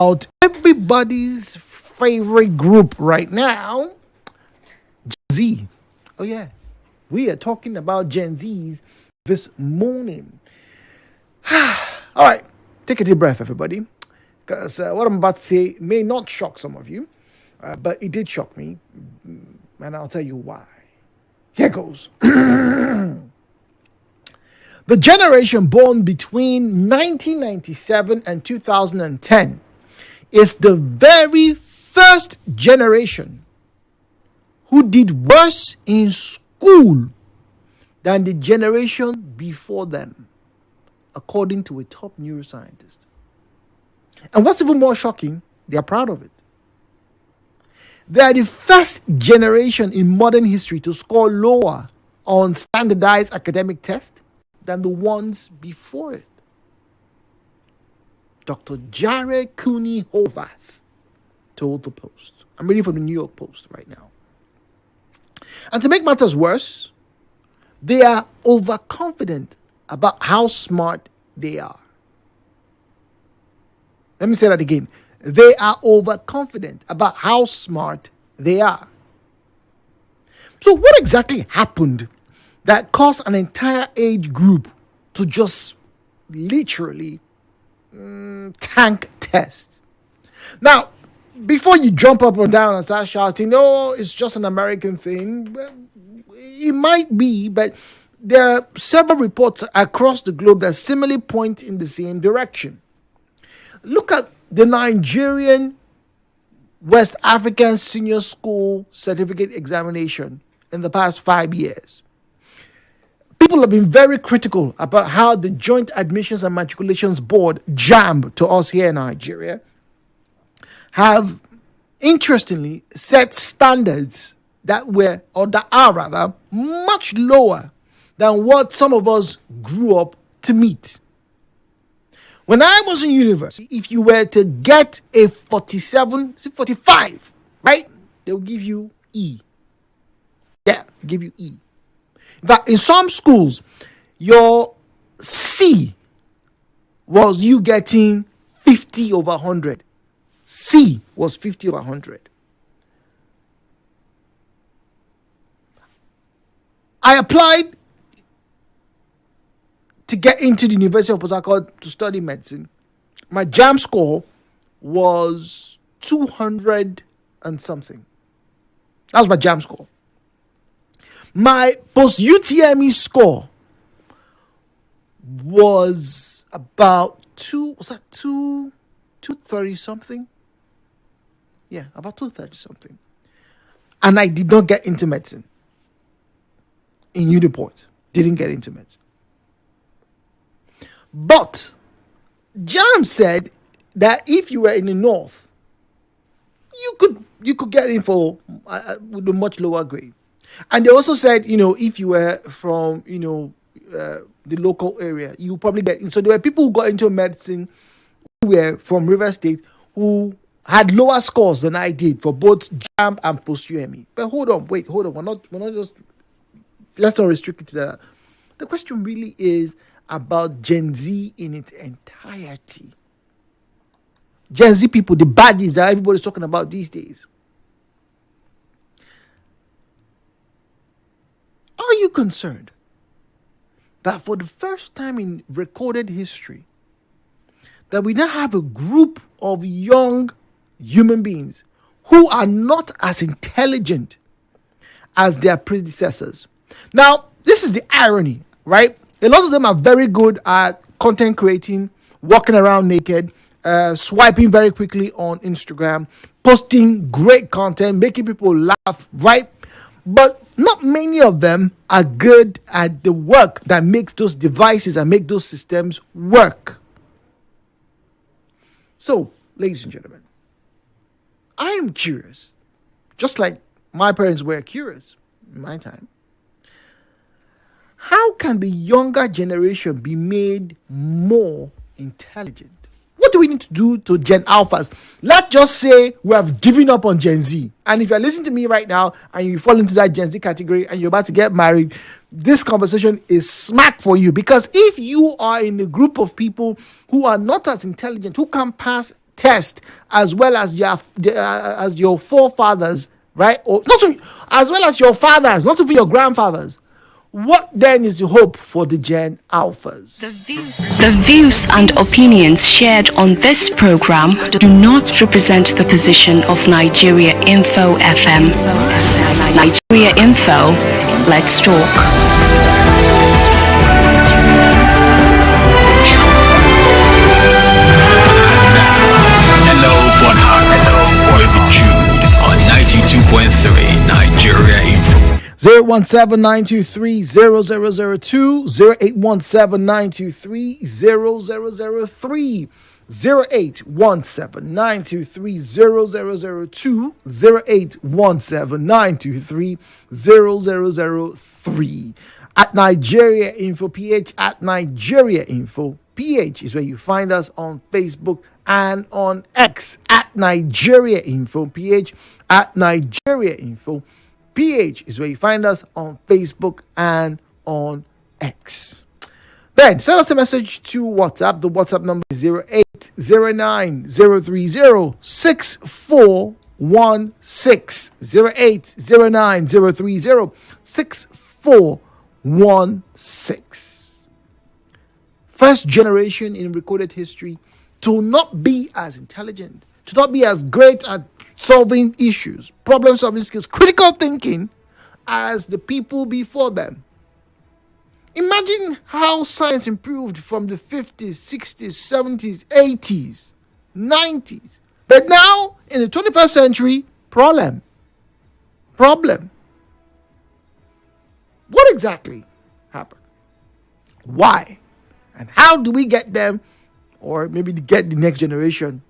about everybody's favorite group right now, Gen Z. Oh, yeah. We are talking about Gen Zs this morning. All right. Take a deep breath, everybody. Because what I'm about to say may not shock some of you, but it did shock me. And I'll tell you why. Here goes. The generation born between 1997 and 2010 is the very first generation who did worse in school than the generation before them, according to a top neuroscientist. And what's even more shocking, they are proud of it. They are the first generation in modern history to score lower on standardized academic tests than the ones before it. Dr. Jared Cooney Horvath told the Post. I'm reading from the New York Post right now. And to make matters worse, they are overconfident about how smart they are. Let me say that again. They are overconfident about how smart they are. So what exactly happened that caused an entire age group to just literally tank tests? Now, before you jump up and down and start shouting, "Oh, it's just an American thing," well, it might be, but there are several reports across the globe that similarly point in the same direction. Look at the Nigerian West African Senior School Certificate Examination in the past 5 years. People have been very critical about how the Joint Admissions and Matriculations Board, JAMB, to us here in Nigeria, have interestingly set standards that are rather, much lower than what some of us grew up to meet. When I was in university, if you were to get a 45, right, they'll give you E. Yeah, give you E. In fact, in some schools, your C was you getting 50 over 100. C was 50 over 100. I applied to get into the University of Port Harcourt to study medicine. My JAM score was 200 and something. That was my JAM score. My post-UTME score was about 230 something? Yeah, about 230 something. And I did not get into medicine. In Uniport, didn't get into medicine. But JAM said that if you were in the north, you could get in for with a much lower grade. And they also said, if you were from, the local area, you probably get in. So there were people who got into medicine who were from River State who had lower scores than I did for both JAM and post-UME. But hold on. We're not just, let's not restrict it to that. The question really is about Gen Z in its entirety. Gen Z people, the baddies that everybody's talking about these days. Are you concerned that for the first time in recorded history, that we now have a group of young human beings who are not as intelligent as their predecessors? Now, this is the irony, right? A lot of them are very good at content creating, walking around naked, swiping very quickly on Instagram, posting great content, making people laugh, right? But not many of them are good at the work that makes those devices and make those systems work. So, ladies and gentlemen, I am curious, just like my parents were curious in my time. How can the younger generation be made more intelligent? What do we need to do to Gen Alphas? Let's just say we have given up on Gen Z. And if you're listening to me right now and you fall into that Gen Z category and you're about to get married, this conversation is smack for you. Because if you are in a group of people who are not as intelligent, who can pass test as well as your forefathers, right? Or not even, as well as your fathers, not even your grandfathers. What then is the hope for the Gen Alphas? The views and opinions shared on this program do not represent the position of Nigeria Info FM. Nigeria Info, let's talk. Hello, with Jude on 92.3 Nigeria Info. 017-923-0002, 0817923-0003, 0817923-0002, 0817923-0003. At Nigeria Info PH, at Nigeria Info PH is where you find us on Facebook and on X, at Nigeria Info PH, at Nigeria Info PH is where you find us on Facebook and on X. Then send us a message to WhatsApp. The WhatsApp number is 08090306416. 08090306416. First generation in recorded history to not be as intelligent, to not be as great at solving issues, problem solving skills, critical thinking as the people before them. Imagine how science improved from the 50s, 60s, 70s, 80s, 90s. But now, in the 21st century, problem. What exactly happened? Why? And how do we get them, or maybe get the next generation?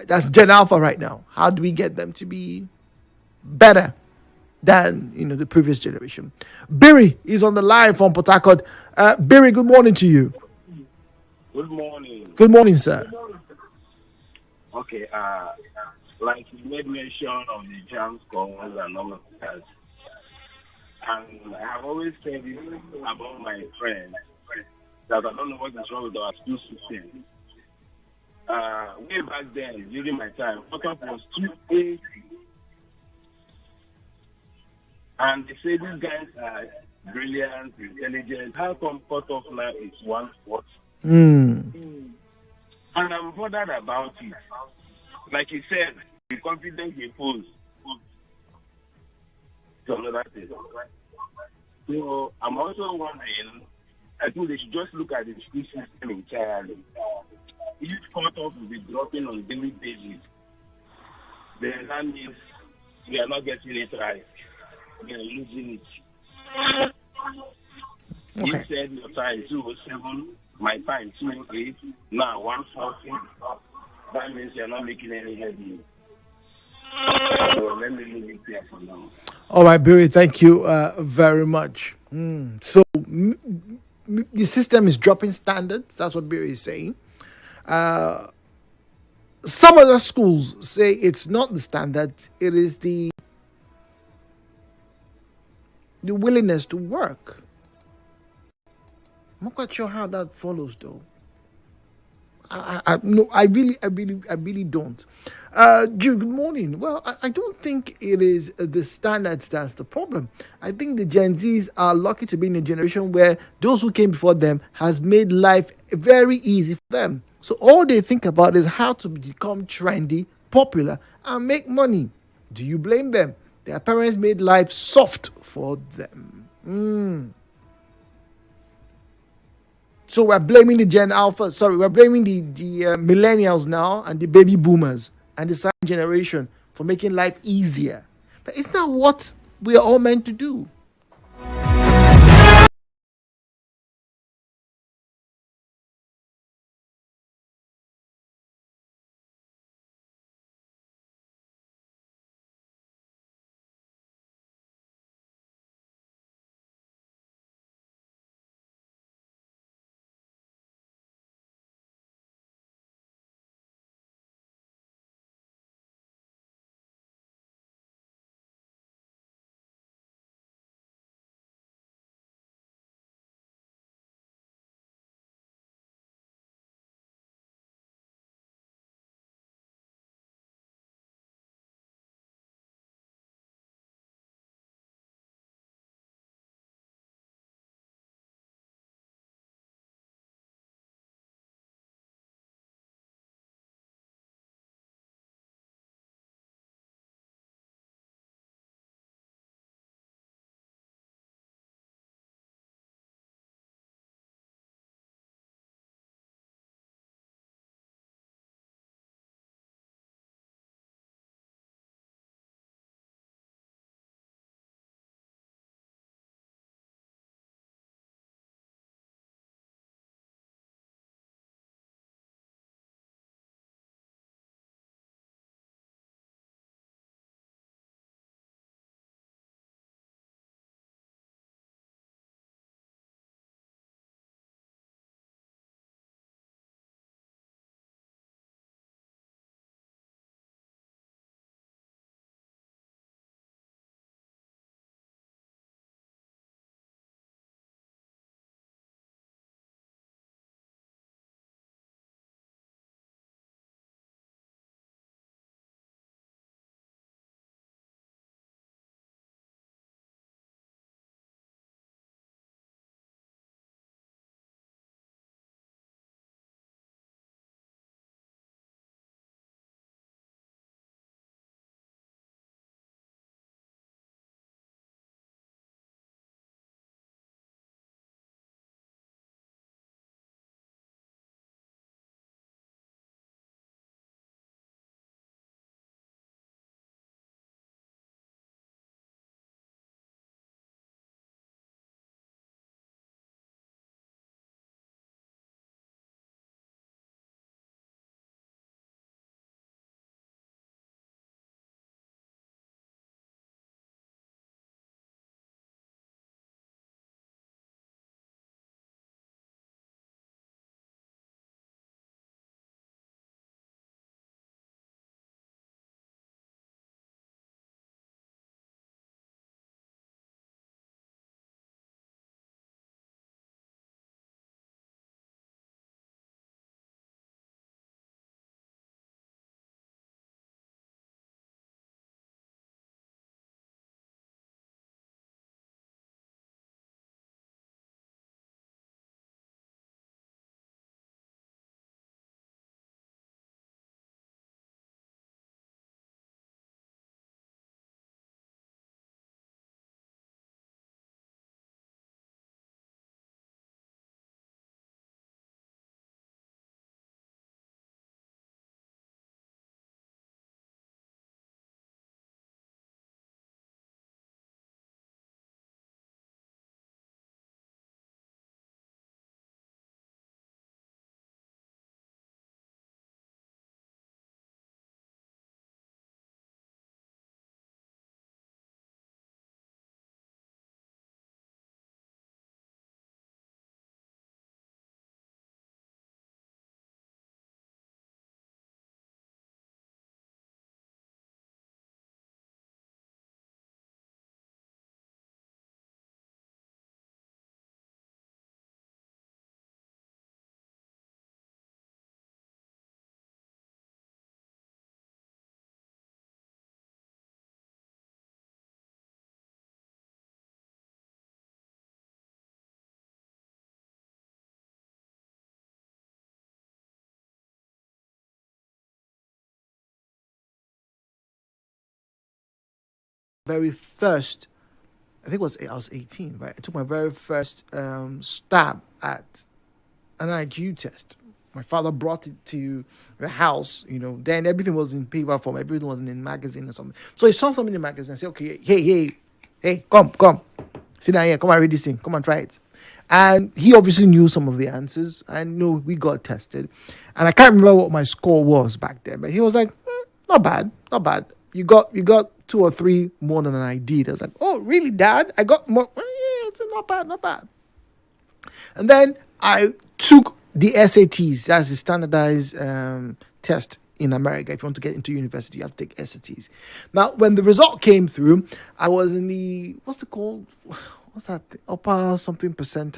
That's Gen Alpha right now. How do we get them to be better than the previous generation? Biri is on the line from Port Harcourt. Biri, good morning to you. Good morning. Good morning, sir. Okay, like you made mention of the jam scores and all of that, and I have always said this about my friends, that I don't know what is wrong with our school system. Way back then, during my time, cutoff was 280. And they say these guys are brilliant, intelligent. How come cutoff now is 140? And I'm bothered about it. Like you said, the confidence they pose to another thing. So I'm also wondering, I think they should just look at the school system entirely. Each cutoff will be dropping on a daily basis. Then that means we are not getting it right. We are losing it. Okay. You said your time 207, my time 208, now 140. That means you are not making any headway. So let me leave it there for now. All right, Biri, thank you very much. So the system is dropping standards. That's what Biri is saying. Some other schools say it's not the standards. It is the willingness to work. I'm not quite sure how that follows, though. I really don't. Jude, good morning. Well, I don't think it is the standards that's the problem. I think the Gen Zs are lucky to be in a generation where those who came before them has made life very easy for them. So all they think about is how to become trendy, popular, and make money. Do you blame them? Their parents made life soft for them. So we're blaming the Gen Alpha. Sorry, we're blaming the millennials now and the baby boomers and the silent generation for making life easier. But it's not what we are all meant to do. very first, I think I was 18, right? I took my very first stab at an IQ test. My father brought it to the house, then everything was in paper form, everything was in magazine or something. So he saw something in the magazine and said, okay, hey, come, sit down here, come and read this thing, come and try it. And he obviously knew some of the answers. And we got tested. And I can't remember what my score was back then, but he was like, not bad. You got 2 or 3 more than I did. I was like, oh, really, Dad? I got more. Yeah, it's not bad. And then I took the SATs. That's the standardized test in America. If you want to get into university, you have to take SATs. Now, when the result came through, I was in the, what's it called? What's that? Upper something percentile.